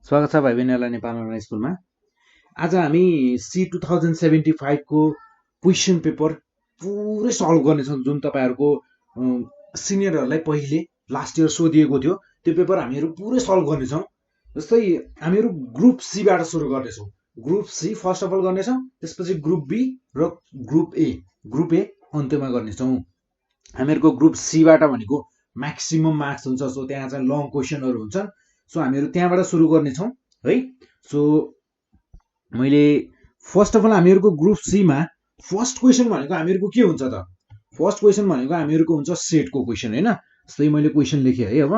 स्वागत छ भाइ बहिनीहरुलाई नेपाल अनलाइन स्कुलमा। आज हामी सी 2075 को क्वेशन पेपर पुरै सल्भ गर्नेछौँ, जुन तपाईहरुको सिनियरहरुलाई पहिले लास्ट इयर सोधिएको थियो। त्यो पेपर हामीहरु पुरै सल्भ गर्नेछौँ। जस्तै हामीहरु ग्रुप सी बाट सुरु गर्नेछौँ। Group C first of all गर्नेछौँ, त्यसपछि ग्रुप बी र ग्रुप ए अन्त्यमा गर्नेछौँ। हामीहरुको ग्रुप सी बाट भनेको म्याक्सिमम मार्क्स हुन्छ, सो त्यहाँ चाहिँ लङ क्वेशनहरु हुन्छन्। सो हामीहरु त्यहाँबाट सुरु गर्नेछौँ है। सो मैले फर्स्ट अफ अल हामीहरुको ग्रुप सी मा फर्स्ट क्वेशन भनेको हामीहरुको के हुन्छ त? फर्स्ट क्वेशन भनेको हामीहरुको हुन्छ सेटको क्वेशन हैन। जस्तै मैले क्वेशन लेखे है। अब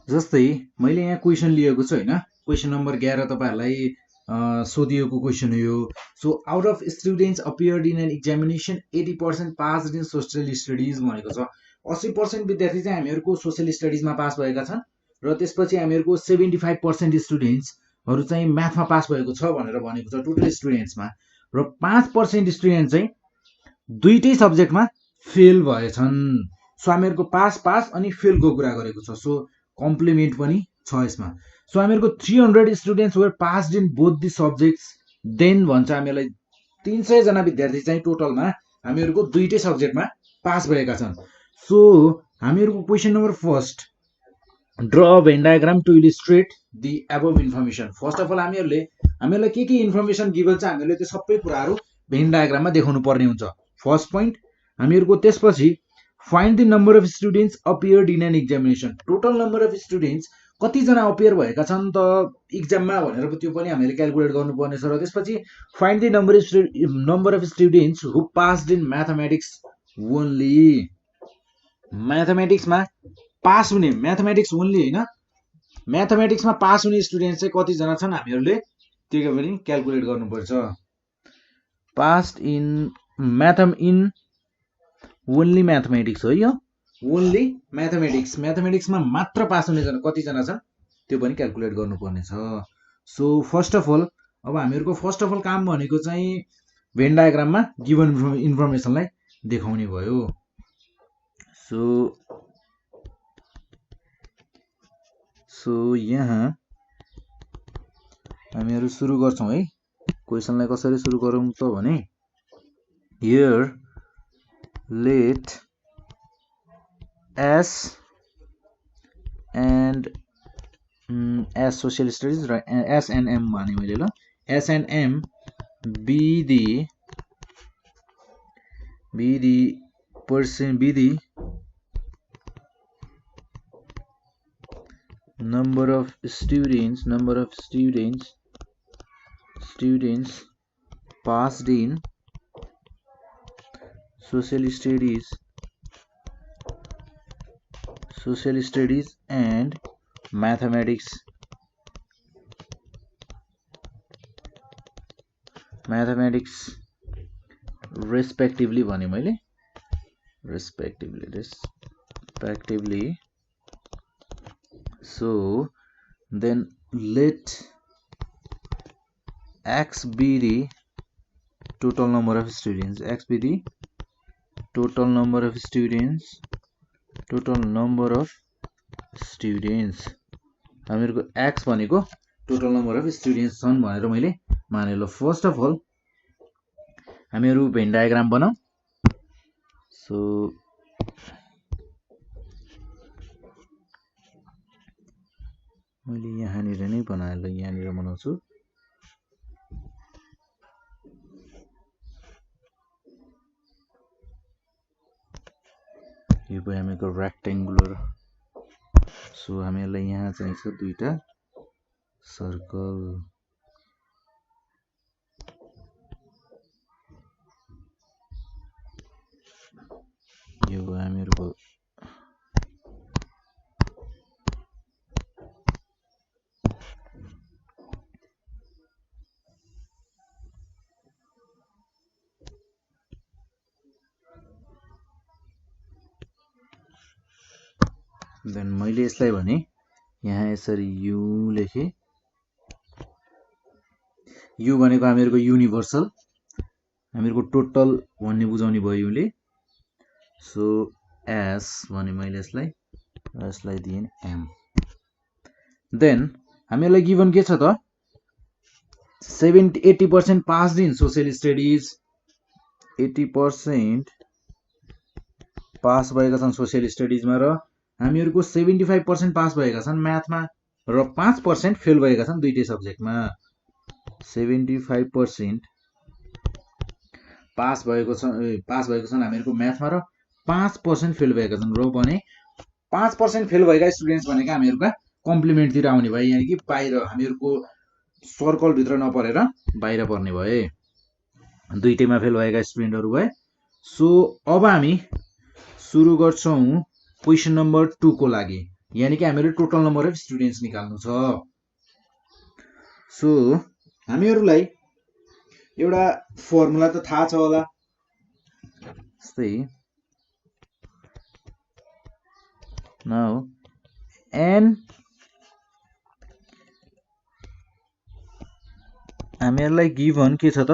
जस्तै मैले यहाँ क्वेशन लिएको छु हैन। क्वेशन नम्बर 11 तपाईहरुलाई सोधिएको क्वेशन हो यो। So out of students appeared in an examination 80% passed in social studies भनेको छ। 80% विद्यार्थी चाहिँ हामीहरुको सोशल स्टडीजमा पास भएका छन् र त्यसपछि हामीहरुको 75% स्टुडेन्ट्सहरु चाहिँ म्याथमा पास भएको छ भनेर भनेको छ टोटल स्टुडेन्ट्समा, र 5% स्टुडेन्ट चाहिँ दुईटै सब्जेक्टमा फेल भएछन्। सो हामीहरुको पास अनि फेलको कुरा गरेको छ। सो कम्प्लिमेन्ट पनि छ यसमा। सो हामीहरुको 300 students were passed in both the subjects, then भन्छ हामीलाई 300 जना विद्यार्थी चाहिँ टोटलमा हामीहरुको दुईटै सब्जेक्टमा पास भएका छन्। सो हामीहरुको question number first, draw a Venn diagram to illustrate the above information. First of all हामीहरुलाई के इन्फर्मेसन गिभन छ हामीले त्यो सबै कुराहरु भेन डायग्राममा देखाउनु पर्ने हुन्छ। फर्स्ट पोइन्ट हामीहरुको। त्यसपछि find the number of students appeared in an examination. Total number of students कति जना अपियर भएका छन् त एक्जाममा भनेर त्यो पनि हामीले क्याल्कुलेट गर्नुपर्ने छ। र त्यसपछि find the number of students who passed in mathematics only. म्याथमेटिक्समा पास हुने, म्याथमेटिक्स ओन्ली हैन, म्याथमेटिक्समा पास हुने स्टुडेन्ट चाहिँ कति जना छन् हामीहरुले त्यो पनि क्याल्कुलेट गर्नुपर्छ। पास्ड इन ओन्ली म्याथमेटिक्स हो यो, ओन्ली म्याथमेटिक्स। म्याथमेटिक्समा मात्र पास हुने जना कति जना छन् त्यो पनि क्याल्कुलेट गर्नुपर्ने छ। सो फर्स्ट अफ अल अब हामीहरुको फर्स्ट अफ अल काम भनेको चाहिँ भेन डायग्राममा गिभन इन्फर्मेसनलाई देखाउने भयो। सो यहाँ हामीहरु सुरु गर्छौं है। क्वेशनलाई कसरी सुरु गरौँ त भने, here let S and S social studies र एस एन्ड एम भने मैले ल S and M B the number of students passed in social studies and mathematics respectively भने मैले respectively. So then let x be the total number of students, हामीहरुको x भनेको total number of students छन् भनेर मैले माने ल। First of all हामीहरु भेन डायग्राम बनाऊ। सो मैले यहाँनिर नै बनाए ल, यहाँनिर बनाउँछु। यो भयो हामीको रेक्टेंगुलर। सो हामीलाई यहाँ चाहिन्छ दुईटा सर्कल। यो भयो हामीहरुको देन मैले यसलाई भने यहाँ यसरी यु लेखे। यु भनेको हामीहरुको युनिभर्सल, हामीहरुको टोटल भन्ने बुझाउने भयो युले। सो एस भने मैले यसलाई दिएँ एम। देन हामीलाई गिभन के छ त 80% passed in social studies 80% pass भएका छन् सोशल स्टडिजमा र हामीहरुको 75% पास भएका छन् म्याथमा र 5% फेल भएका छन् दुईटै सब्जेक्टमा 75% पास भएको छन् हामीहरुको म्याथमा र 5% फेल भएका छन् र भने 5% फेल भएका स्टुडेन्ट्स भनेका हामीहरुका कम्प्लिमेन्ट तिर आउने भए यानी कि बाहिर हामीहरुको सर्कल भित्र नपरेर बाहिर पर्ने भए दुईटैमा फेल भएका स्टुडेन्टहरु भए सो अब हामी सुरु गर्छौं क्वेशन नम्बर 2 को लागि यानी कि हामीले टोटल नम्बर अफ स्टुडेन्ट्स निकाल्नु छ सो हामीहरुलाई एउटा फर्मुला त थाहा छ होला जस्तै नाउ n हामीहरुलाई गिभन के छ त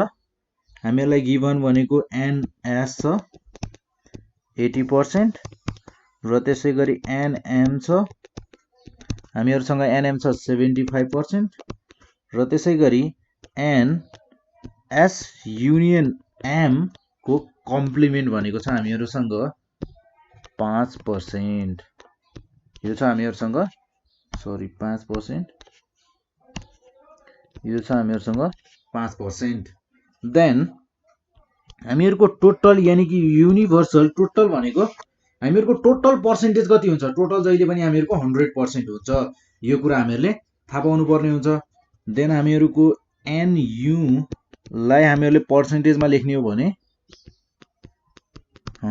हामीहरुलाई गिभन भनेको ns छ 80% र त्यसैगरी nm छ हामीहरुसँग nm छ 75% र त्यसैगरी ns युनियन m को कम्प्लिमेन्ट भनेको छ हामीहरुसँग 5% यो छ हामीहरुसँग सरी 5% यो छ हामीहरुसँग 5% देन हामीहरुको टोटल यानी कि युनिभर्सल टोटल भनेको हामीहरुको टोटल पर्सेन्टेज कति हुन्छ टोटल जहिले पनि हामीहरुको 100% हुन्छ यो कुरा हामीहरुले थाहा पाउनु पर्ने हुन्छ देन हामीहरुको nu लाई हामीहरुले पर्सेन्टेजमा लेख्ने हो भने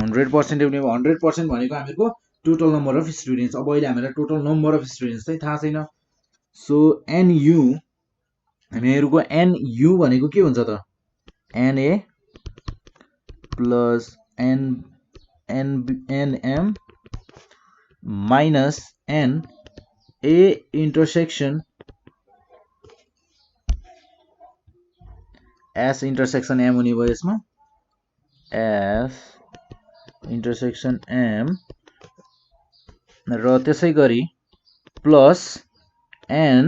100% हुने 100% भनेको हामीहरुको टोटल नम्बर अफ स्टुडेन्ट्स अब अहिले हामीलाई टोटल नम्बर अफ स्टुडेन्ट्स चाहिँ थाहा छैन सो nu हामीहरुको nu भनेको के हुन्छ त na plus nm minus n a intersection s intersection m हुने भयो यसमा s इंटरसेक्शन m र त्यसैगरी plus n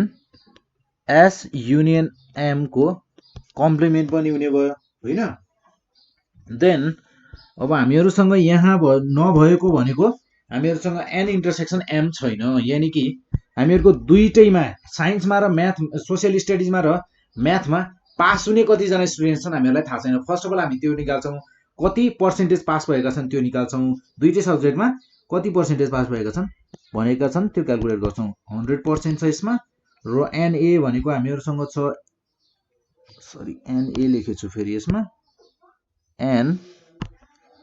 s union m को कम्प्लिमेन्ट पनि हुने भयो हैन देन अब हामीहरुसँग यहाँ नभएको भनेको हामीहरुसँग n इंटरसेक्शन m छैन यानी कि हामीहरुको दुईटैमा साइन्समा र म्याथ सोशल स्टडिजमा र म्याथमा पास हुने कति जना स्टुडेन्ट्स छन् हामीहरुलाई थाहा छैन फर्स्ट अफ अल हामी त्यो निकाल्छौं कति पर्सेन्टेज पास भएका छन् त्यो निकाल्छौं दुईटै सब्जेक्टमा कति पर्सेन्टेज पास भएका छन् भनेका छन् त्यो क्याल्कुलेट गर्छौं 100% छ यसमा र na भनेको हामीहरुसँग छ सरी na लेखेछु फेरि यसमा n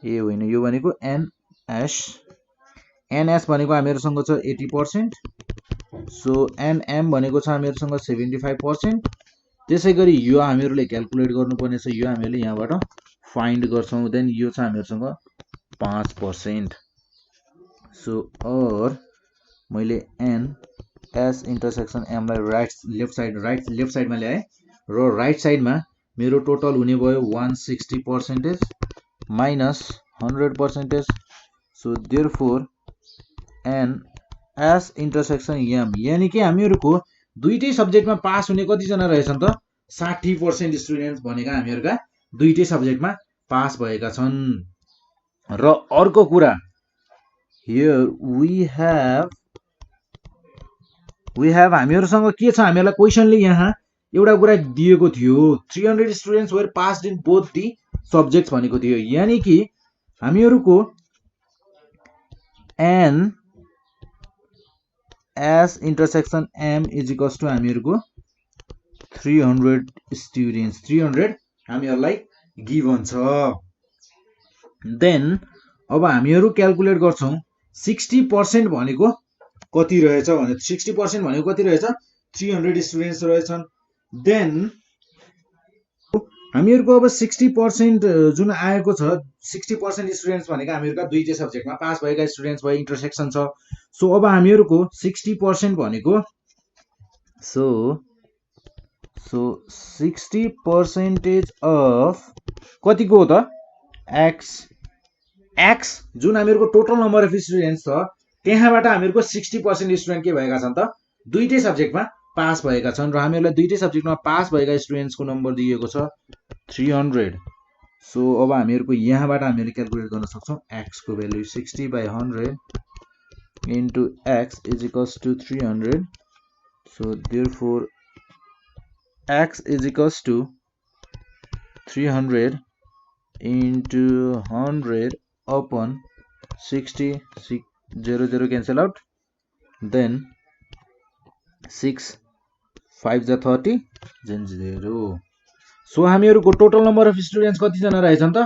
a होइन यो भनेको ns भनेको हामीहरुसँग छ 80% सो nm भनेको छ हामीहरुसँग 75% त्यसैगरी यो हामीहरुले क्याल्कुलेट गर्नुपर्ने छ यो हामीले यहाँबाट फाइन्ड गर्छौं देन यो छ हामीहरुसँग 5% सो और मैले n s इंटरसेक्शन m लाई लेफ्ट साइडमा ल्याए र राइट साइडमा मेरो टोटल हुने भयो 160% minus 100%. So therefore n as intersection m यानी कि हामीहरुको दुईटै सब्जेक्टमा पास हुने कति जना रहेछन् त 60% स्टुडेन्ट्स भनेका हामीहरुका दुईटै सब्जेक्टमा पास भएका छन् र अर्को कुरा here we have हामीहरुसँग के छ हामीहरुलाई क्वेशनले यहाँ एउटा कुरा दिएको थियो 300 students were passed in both the subjects भनेको थियो यानी कि हामीहरुको n as intersection m is equals to हामीहरुको 300 स्टुडेन्ट्स 300 हामीहरुलाई गिभन छ देन अब हामीहरु क्याल्कुलेट गर्छौं 60% भनेको कति रहेछ भने 60% भनेको कति रहेछ 300 स्टुडेन्ट्स रहेछन् देन हामीहरुको अब 60% जुन आएको छ 60% स्टुडेन्ट्स भनेको हामीहरुका दुईटै सब्जेक्टमा पास भएका स्टुडेन्ट्स भए इंटरसेक्सन छ सो अब हामीहरुको 60% भनेको सो 60% अफ कतिको हो त x जुन हामीहरुको टोटल नम्बर अफ स्टुडेन्ट्स छ त्यहाँबाट हामीहरुको 60% स्टुडेन्ट के भएका छन् त दुईटै सब्जेक्टमा पास भएका छन् र हामीहरूलाई दुईटै सब्जेक्टमा पास भएका स्टुडेन्ट्सको नम्बर दिएको छ 300। सो अब हामीहरूको यहाँबाट हामीले क्याल्कुलेट गर्न सक्छौँ x को value 60/100 into x is equals to 300. So therefore x is equals to 300 into 100 upon 60. 0 0 cancel out, then 6 5 जा 30 then 0. सो हामीहरूको टोटल नम्बर अफ स्टुडेन्ट्स कति जना रहेछन् त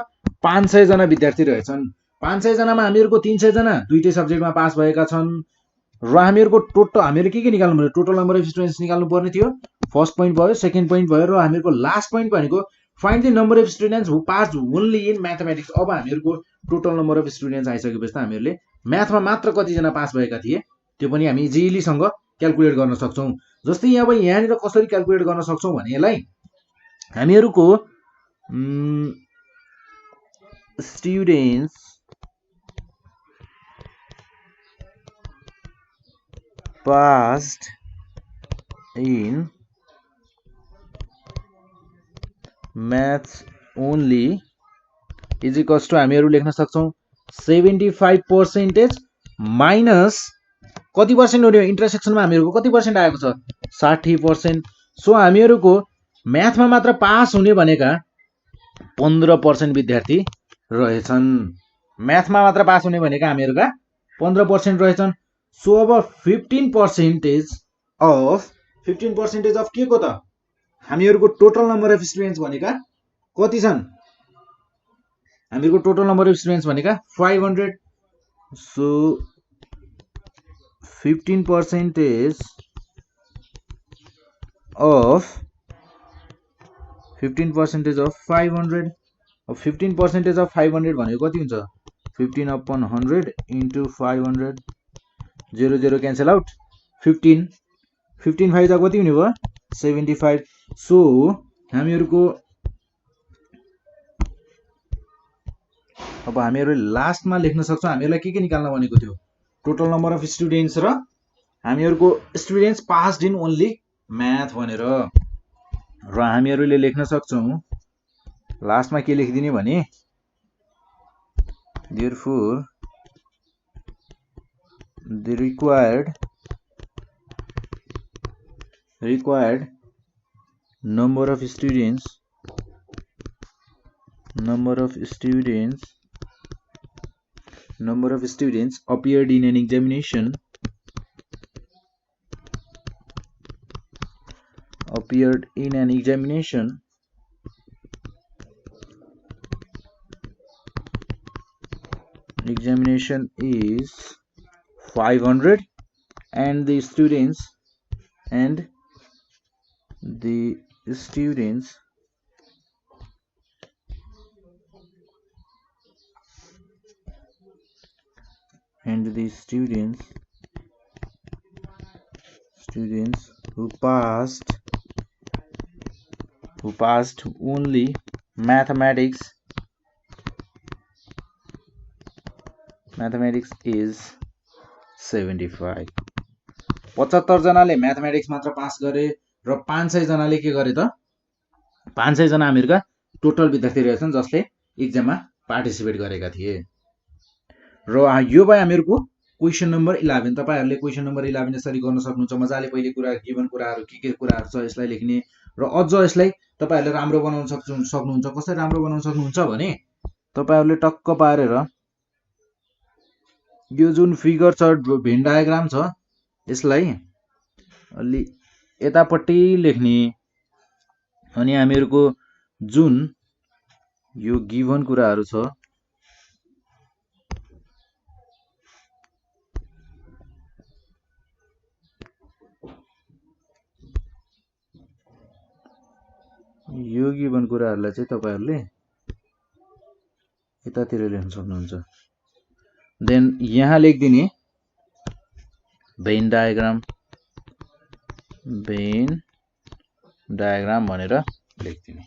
500 जना विद्यार्थी रहेछन्। 500 जनामा हामीहरूको 300 जना दुईटै सब्जेक्टमा पास भएका छन् र हामीहरूको टोटल हामीले के निकाल्नु पर्यो टोटल नम्बर अफ स्टुडेन्ट्स निकाल्नु पर्ने थियो। फर्स्ट पोइन्ट भयो, सेकेन्ड पोइन्ट भयो र हामीहरूको लास्ट पोइन्ट भनेको find the number of students who pass only in mathematics. अब हामीहरूको टोटल नम्बर अफ स्टुडेन्ट्स आइसकेपछि त हामीहरूले म्याथमा मात्र कतिजना पास भएका थिए त्यो पनि हामी इजिलीसँग क्याल्कुलेट गर्न सक्छौँ। जस्तै अब यहाँनिर कसरी क्याल्कुलेट गर्न सक्छौँ भने यसलाई हामीहरूको students passed in maths only is equals to हामीहरू लेख्न सक्छौँ 75% माइनस कति पर्सेन्ट हो इन्टरसेक्सनमा हामीहरूको कति पर्सेन्ट आएको छ 60%। सो हामीहरूको म्याथमा मात्र पास हुने भनेका 15% विद्यार्थी रहेछन्। म्याथमा मात्र पास हुने भनेका हामीहरूका 15% रहेछन्। सो अब 15% अफ के को त हामीहरूको टोटल नम्बर अफ स्टुडेन्ट्स भनेका कति छन् हामीहरूको टोटल नम्बर अफ स्टुडेन्ट्स भनेका 500। So 15% of 500। अब 15% of 500 भनेको कति हुन्छ 15/100 into 500 0 0 क्यान्सल आउट 15 5 जा कति हुने भयो 75। सो हामीहरूको अब हामीहरू लास्टमा लेख्न सक्छौँ हामीहरूलाई के निकाल्न भनेको थियो टोटल नम्बर अफ स्टुडेन्ट्स र हामीहरूको students passed in only math भनेर र हामीहरूले लेख्न सक्छौँ लास्टमा के लेखिदिने भने therefore the required number of students appeared in an examination is 500 and the students who passed only mathematics is 75। 75 जनाले म्याथमेटिक्स मात्र पास गरे र 500 जनाले के गरे त 500 जना हामीहरूका टोटल विद्यार्थी रहेछन् जसले एक्जाममा पार्टिसिपेट गरेका थिए। र यो भयो हामीहरूको क्वेशन नम्बर 11। तपाईहरुले क्वेशन नम्बर 11 यसरी गर्न सक्नुहुन्छ। मजाले पहिले कुरा गिभन कुराहरु के कुराहरु छ यसलाई लेख्ने र अझ यसलाई तपाईहरुले राम्रो बनाउन सक्नुहुन्छ। कसरी राम्रो बनाउन सक्नुहुन्छ भने तपाईहरुले टक्क पारेर यो जुन फिगर छ भेन डायग्राम छ यसलाई अलि यतापट्टि लेख्ने अनि हामीहरुको जुन यो गिभन कुराहरु छ यो गिभन कुराहरुलाई चाहिँ तपाईहरुले यतातिर लेख्न सक्नुहुन्छ। देन यहाँ लेखिदिने भेन डायग्राम भनेर लेखिदिने।